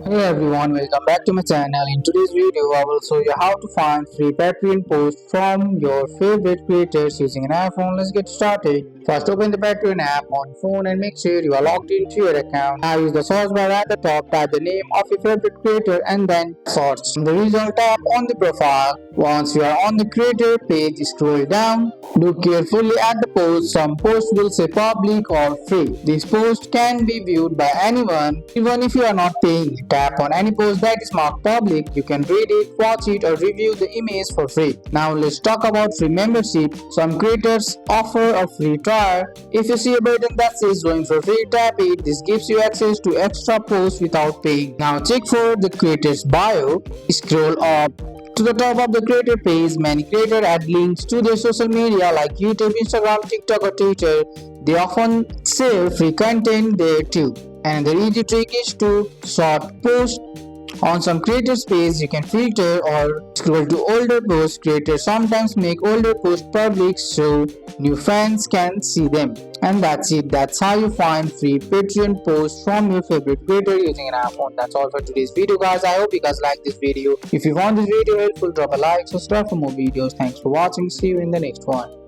Hey everyone, welcome back to my channel. In today's video, I will show you how to find free Patreon posts from your favorite creators using an iPhone. Let's get started. First, open the Patreon app on phone and make sure you are logged into your account. Now use the search bar at the top, type the name of your favorite creator and then search. In the result tab on the profile. Once you are on the creator page, scroll down. Look carefully at the post. Some posts will say public or free. This post can be viewed by anyone, even if you are not paying. Tap on any post that is marked public. You can read it, watch it, or review the image for free. Now let's talk about free membership. Some creators offer a free trial. If you see a button that says join for free, tap it. This gives you access to extra posts without paying. Now check for the creator's bio. Scroll up to the top of the creator page. Many creators add links to their social media like YouTube, Instagram, TikTok, or Twitter. They often share free content there too. And the easy trick is to sort posts. On some creators page, you can filter or scroll to older posts. Creators sometimes make older posts public so new fans can see them. And that's it. That's how you find free Patreon posts from your favorite creator using an iPhone. That's all for today's video, guys. I hope you guys like this video. If you found this video helpful, drop a like, subscribe for more videos. Thanks for watching. See you in the next one.